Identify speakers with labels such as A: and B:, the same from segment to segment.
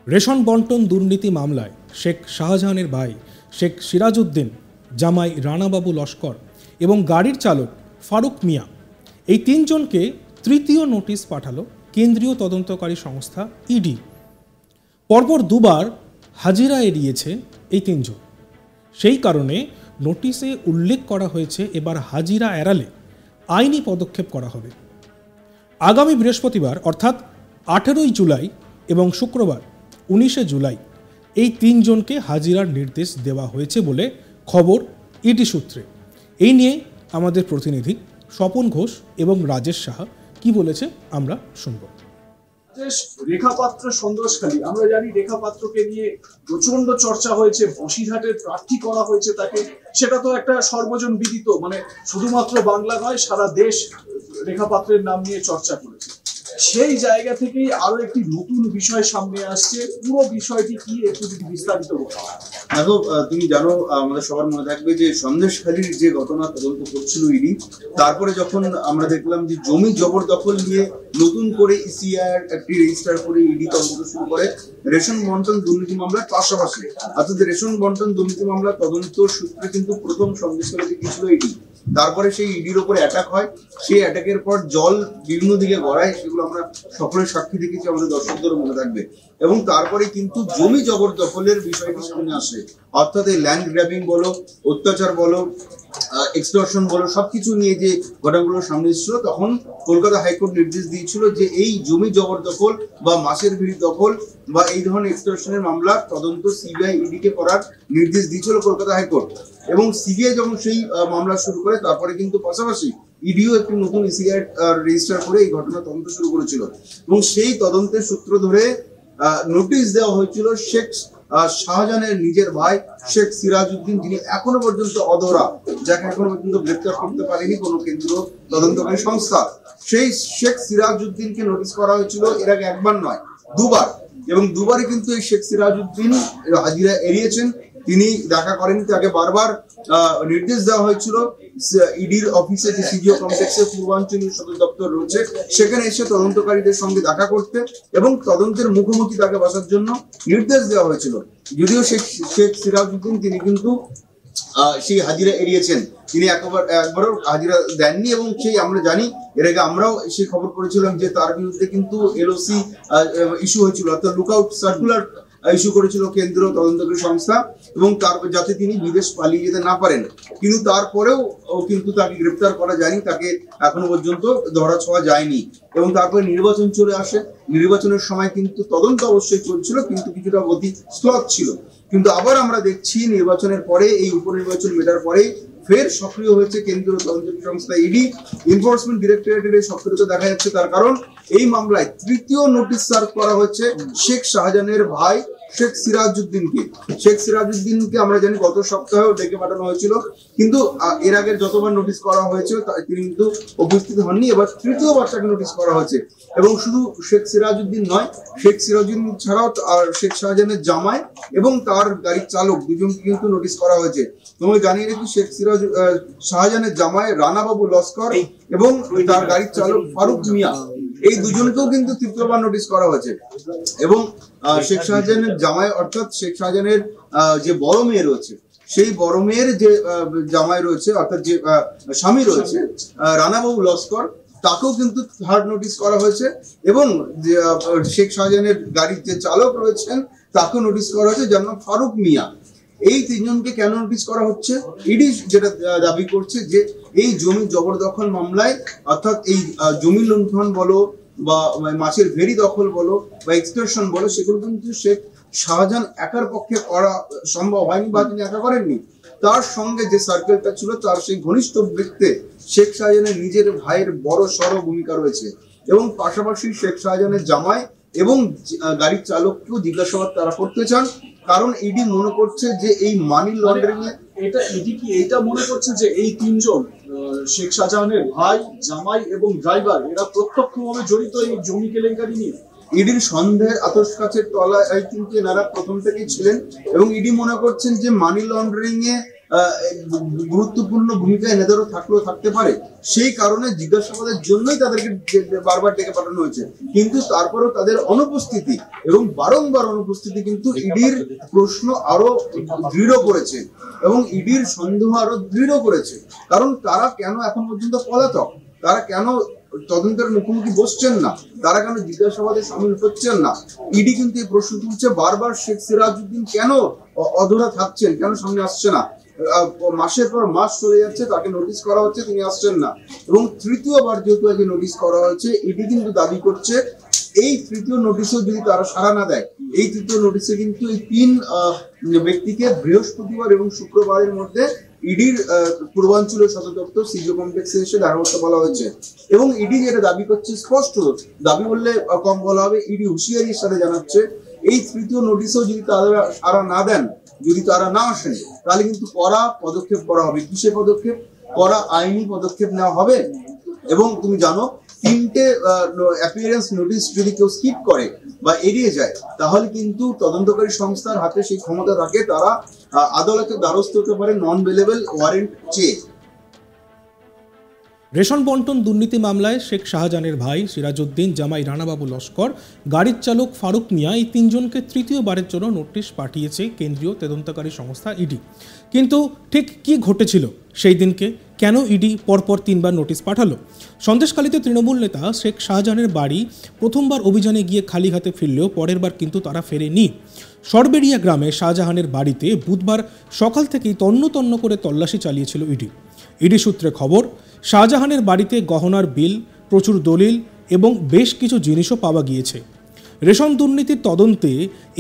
A: Ration বন্টন দুর্নীতি মামলায় শেখ শাহজাহানের ভাই শেখ সিরাজউদ্দিন, জামাই রানাবাবু লস্কর এবং গাড়ির চালক ফারুক মিয়া এই তিনজনকে তৃতীয় নোটিশ পাঠালো কেন্দ্রীয় তদন্তকারী সংস্থা ইডি। পরপর দুবার হাজিরা এড়িয়েছে এই তিনজন। সেই কারণে নোটিশে উল্লেখ করা হয়েছে এবার হাজিরা এড়ালে আইনি পদক্ষেপ করা হবে। আগামী বৃহস্পতিবার অর্থাৎ 18ই জুলাই এবং শুক্রবার 19শে জুলাই এই তিনজনকে হাজিরার নির্দেশ দেওয়া হয়েছে বলে খবর ইডি সূত্রে। এই নিয়ে আমাদের প্রতিনিধি স্বপন ঘোষ এবং রাজেশ সাহা কি বলেছে আমরা শুনব।
B: রেখা পাত্র সন্দেশখালী, আমরা জানি রেখা পাত্রকে নিয়ে প্রচন্ড চর্চা হয়েছে, বসিরহাটের প্রার্থী করা হয়েছে তাকে, সেটা তো একটা সর্বজন বিদিত, মানে শুধুমাত্র বাংলা নয় সারা দেশ রেখা পাত্রের নাম নিয়ে চর্চা করেছে। সেই জায়গা থেকেই আরো একটি নতুন বিষয় সামনে আসছে। পুরো বিষয়টি কি একটু যদি বিস্তারিত বলা হয়।
C: দেখো, তুমি জানো, আমাদের সবার মনে থাকবে যে সন্দেশখালীর যে ঘটনা তদন্ত করছিল ইডি, তারপরে যখন আমরা দেখলাম যে জমি জবরদখল নিয়ে নতুন করে ইসিআর একটি রেজিস্টার করে ইডি তদন্ত শুরু করে রেশন বন্টন দুর্নীতি মামলার পাশাপাশি, অর্থাৎ রেশন বন্টন দুর্নীতি মামলার তদন্ত সূত্রে কিন্তু প্রথম সন্দেশখালীতে গিয়েছিল ইডি। তারপরে সেই ইডির উপরে অ্যাটাক হয়, সেই অ্যাটাকের পর জল বিভিন্ন দিকে গড়ায়, সেগুলো আমরা সকলের সাক্ষী দেখেছি, আমাদের দর্শকদেরও মনে থাকবে। এবং তারপরে কিন্তু জমি জবরদখলের বিষয়টি সামনে আসে, অর্থাৎ এই ল্যান্ড গ্র্যাবিং বলো, অত্যাচার বলো, এক্সটর্শন বলো, সবকিছু নিয়ে যে ঘটনাগুলো সামনে এসেছিল, তখন কলকাতা হাইকোর্ট নির্দেশ দিয়েছিল যে এই জমি জবরদখল বা মাসের ভিড় দখল বা এই ধরনের এক্সটর্শনের মামলা তদন্ত সিবিআই ইডিকে করার নির্দেশ দিয়েছিল কলকাতা হাইকোর্ট। এবং সিবিআই যখন সেই মামলা শুরু করে, তারপরে কিন্তু পাশাপাশি ইডিও একটি নতুন ইসিআই রেজিস্টার করে এই ঘটনা তদন্ত শুরু করেছিল। এবং সেই তদন্তের সূত্র ধরে নোটিশ দেওয়া হয়েছিল শেখ শাহজাহানের নিজের ভাই শেখ সিরাজউদ্দিন, যিনি এখনো পর্যন্ত অধরা, যাকে এখনো পর্যন্ত গ্রেপ্তার করতে পারেনি কোনো কেন্দ্রীয় তদন্তকারী সংস্থা। সেই শেখ সিরাজউদ্দিনকে নোটিশ করা হয়েছিল এর আগে একবার নয়, দুবার, এবং দুবারই কিন্তু এই শেখ সিরাজউদ্দিন হাজিরা এড়িয়েছেন। তিনি দেখা করেন, তাকে বারবার নির্দেশ দেওয়া হয়েছিল ইডির অফিসে, যে সিজিও কমপ্লেক্সে পূর্বাঞ্চলীয় সদর দপ্তর রয়েছে, সেখানে এসে তদন্তকারীদের সঙ্গে দেখা করতে এবং তদন্তের মুখোমুখি তাকে বসার জন্য নির্দেশ দেওয়া হয়েছিল। যদিও শেখ সিরাজউদ্দিন তিনি কিন্তু সেই হাজিরা এড়িয়েছেন, তিনি একবারও হাজিরা দেননি। এবং সেই আমরা জানি, এর আগে আমরাও সেই খবর করেছিলাম যে তার বিরুদ্ধে কিন্তু এলওসি ইস্যু হয়েছিল, অর্থাৎ লুকআউট সার্কুলার ইস্যু করেছিল কেন্দ্রীয় তদন্তকারী সংস্থা, এবং তারপর যাতে তিনি বিদেশ পালিয়ে যেতে না পারেন। কিন্তু তারপরেও কিন্তু তাকে গ্রেপ্তার করা যায়নি, তাকে এখনো পর্যন্ত ধরা ছোঁয়া যায়নি। এবং তারপরে নির্বাচন চলে আসে, নির্বাচনের সময় কিন্তু তদন্ত অবশ্যই চলছিল, কিন্তু কিছুটা গতি স্থল ছিল। কিন্তু আবার আমরা দেখছি নির্বাচনের পরে, এই উপনির্বাচন মেটার পরে ফের সক্রিয় হয়েছে কেন্দ্রীয় তদন্তকারী সংস্থা ইডি। এনফোর্সমেন্ট ডিরেক্টরেটের সক্রিয়তা দেখা যাচ্ছে, তার কারণ এই মামলায় তৃতীয় নোটিশ সার্ভ করা হয়েছে শেখ শাহজাহানের ভাই শেখ সিরাজউদ্দিনকে। শেখ সিরাজউদ্দিনকে আমরা জানি গত সপ্তাহেও ডেকে পাঠানো হয়েছিল, কিন্তু এর আগে যতবার নোটিশ করা হয়েছে তিনি কিন্তু উপস্থিত হননি। এবার তৃতীয়বার তাকে নোটিশ করা হয়েছে। এবং শুধু শেখ সিরাজউদ্দিন নয়, শেখ সিরাজউদ্দিন ছাড়াও শেখ শাহজাহানের জামাই এবং তার গাড়ির চালক দুজনকে কিন্তু নোটিশ করা হয়েছে। তোমাকে জানিয়ে রাখি, শেখ শাহজাহানের জামাই রানাবাবু লস্কর এবং তার গাড়ির চালক ফারুক মিয়া, এই দুজনকেও কিন্তু তৃতীয়বার নোটিশ করা হয়েছে। এবং শেখ শাহজাহানের জামাই, অর্থাৎ শেখ শাহজাহানের যে বড় মেয়ে রয়েছে, সেই বড় মেয়ের যে জামাই রয়েছে, অর্থাৎ যে স্বামী রয়েছে রানাবাবু লস্কর, তাকেও কিন্তু থার্ড নোটিশ করা হয়েছে। এবং শেখ শাহজাহানের গাড়ির যে চালক রয়েছেন তাকেও নোটিশ করা হয়েছে, যার নাম ফারুক মিয়া। এই তিনজনকে কেন নোটিশ করা হচ্ছে? ইডি যেটা দাবি করছে যে এই জমি জবরদখল মামলায়, অর্থাৎ এই জমি লুণ্ঠন বলো বা মাছের ভেড়ি দখল বলো বা এক্সটর্শন বলো, সেগুলো কিন্তু শেখ শাহজাহান একার পক্ষে করা সম্ভব হয়নি বা তিনি একা করেননি। তার সঙ্গে যে সার্কেলটা ছিল, তার সেই ঘনিষ্ঠ ব্যক্তি শেখ শাহজাহানের নিজের ভাইয়ের বড় সড় ভূমিকা রয়েছে। এবং পাশাপাশি শেখ শাহজাহানের জামাই এবং গাড়ির চালককেও জিজ্ঞাসাবাদ তারা করতে চান, কারণ ইডি মনে করছে যে এই মানি লন্ডারিং
B: এইটা মনে করছে যে এই তিনজন শেখ শাহজাহানের ভাই, জামাই এবং ড্রাইভার, এরা প্রত্যক্ষভাবে জড়িত এই জমি কেলেঙ্কারি নিয়ে।
C: ইডির সন্দেহের আতস কাছের তলায় কিন্তু এনারা প্রথম থেকেই ছিলেন। এবং ইডি মনে করছেন যে মানি লন্ডারিং এ গুরুত্বপূর্ণ ভূমিকা এনাদেরও থাকতে পারে, সেই কারণে জিজ্ঞাসাবাদের জন্যই তাদেরকে বারবার ডেকে পাঠানো হয়েছে। কিন্তু তারপরেও তাদের অনুপস্থিতি এবং বারংবার অনুপস্থিতি কিন্তু ইডির প্রশ্ন আরো দৃঢ় করেছে এবং ইডির সন্দেহ আরো দৃঢ় করেছে। কারণ তারা কেন এখন পর্যন্ত পলাতক, তারা কেন তদন্তের মুখোমুখি বসছেন না, তারা কেন জিজ্ঞাসাবাদে সামিল হচ্ছেন না। ইডি কিন্তু এই প্রশ্ন তুলছে বারবার, শেখ সিরাজউদ্দিন কেন অধরা থাকছেন, কেন সামনে আসছে না। মাসের পর মাস চলে যাচ্ছে, তাকে নোটিশ করা হচ্ছে, তিনি আসছেন না। এবং তৃতীয়বার যেহেতু আগে নোটিশ করা হয়েছে, ইডি কিন্তু দাবি করছে এই তৃতীয় নোটিশেও যদি তারা সাড়া না দেয়, এই তৃতীয় নোটিশে কিন্তু এই 3 ব্যক্তিকে বৃহস্পতিবার এবং শুক্রবারের মধ্যে ইডির পূর্বাঞ্চলীয় সদর দপ্তর সিজিও কমপ্লেক্সে এসে দেখা করতে বলা হয়েছে। এবং ইডি যেটা দাবি করছে, স্পষ্ট দাবি বললে কম বলা হবে, ইডি হুঁশিয়ারির সাথে জানাচ্ছে এই তৃতীয় নোটিশেও যদি তারা সাড়া না দেন, যদি তারা না আসেন, তাহলে কিন্তু কড়া পদক্ষেপ করা হবে। কিসের পদক্ষেপ? কড়া আইনি পদক্ষেপ নেওয়া হবে। এবং তুমি জানো, 3টে অ্যাপিয়ারেন্স নোটিশ যদি কেউ স্কিপ করে বা এড়িয়ে যায়, তাহলে কিন্তু তদন্তকারী সংস্থার হাতে সেই ক্ষমতা থাকে, তারা আদালতের দ্বারস্থ হতে পারে নন বেলেবল ওয়ারেন্ট চেয়ে।
A: রেশন বন্টন দুর্নীতি মামলায় শেখ শাহজাহানের ভাই সিরাজউদ্দিন, জামাই রানাবাবু লস্কর, গাড়ির চালক ফারুক মিয়া, এই 3 জনকে তৃতীয়বারের জন্য নোটিশ পাঠিয়েছে কেন্দ্রীয় তদন্তকারী সংস্থা ইডি। কিন্তু ঠিক কি ঘটেছিল সেই দিনকে? কেন ইডি পরপর 3বার নোটিশ পাঠালো? সন্দেশখালীতে তৃণমূল নেতা শেখ শাহজাহানের বাড়ি প্রথমবার অভিযানে গিয়ে খালি হাতে ফিরলেও পরের বার কিন্তু তারা ফেরেনি। সরবেরিয়া গ্রামে শাহজাহানের বাড়িতে বুধবার সকাল থেকেই তন্ন তন্ন করে তল্লাশি চালিয়েছিল ইডি। ইডি সূত্রে খবর, শাহজাহানের বাড়িতে গহনার বিল, প্রচুর দলিল এবং বেশ কিছু জিনিসও পাওয়া গিয়েছে। রেশন দুর্নীতির তদন্তে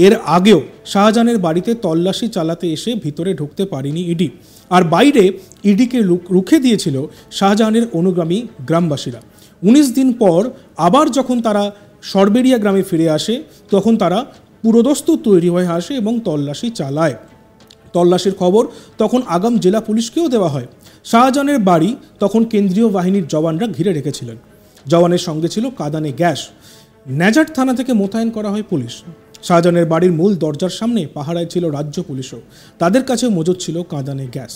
A: এর আগেও শাহজাহানের বাড়িতে তল্লাশি চালাতে এসে ভিতরে ঢুকতে পারেনি ইডি, আর বাইরে ইডিকে রুখে দিয়েছিল শাহজাহানের অনুগামী গ্রামবাসীরা। 19 দিন পর আবার যখন তারা সরবেরিয়া গ্রামে ফিরে আসে, তখন তারা পুরোদস্তুর তৈরি হয়ে আসে এবং তল্লাশি চালায়। তল্লাশির খবর তখন আগাম জেলা পুলিশকেও দেওয়া হয়। শাহজাহানের বাড়ি তখন কেন্দ্রীয় বাহিনীর জওয়ানরা ঘিরে রেখেছিলেন। জওয়ানের সঙ্গে ছিল কাঁদানে গ্যাস। ন্যাজাট থানা থেকে মোতায়েন করা হয় পুলিশ। শাহজাহানের বাড়ির মূল দরজার সামনে পাহারায় ছিল রাজ্য পুলিশও, তাদের কাছে মজুদ ছিল কাঁদানে গ্যাস।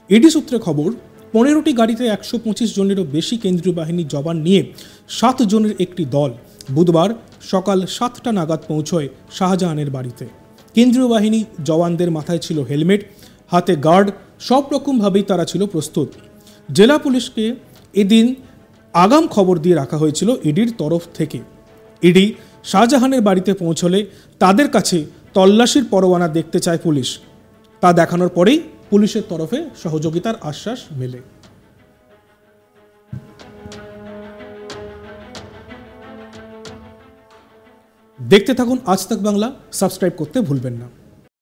A: ইডি সূত্রে খবর, 15টি গাড়িতে 125 জনেরও বেশি কেন্দ্রীয় বাহিনীর জওয়ান নিয়ে 7 জনের একটি দল বুধবার সকাল 7টা নাগাদ পৌঁছয় শাহজাহানের বাড়িতে। কেন্দ্রীয় বাহিনী জওয়ানদের মাথায় ছিল হেলমেট, হাতে গার্ড, সব রকমভাবেই তারা ছিল প্রস্তুত। জেলা পুলিশকে এদিন আগাম খবর দিয়ে রাখা হয়েছিল ইডির তরফ থেকে। ইডি শাহজাহানের বাড়িতে পৌঁছলে তাদের কাছে তল্লাশির পরোয়ানা দেখতে চায় পুলিশ। তা দেখানোর পরেই পুলিশের তরফে সহযোগিতার আশ্বাস মেলে। দেখতে থাকুন আজ তাক বাংলা, সাবস্ক্রাইব করতে ভুলবেন না।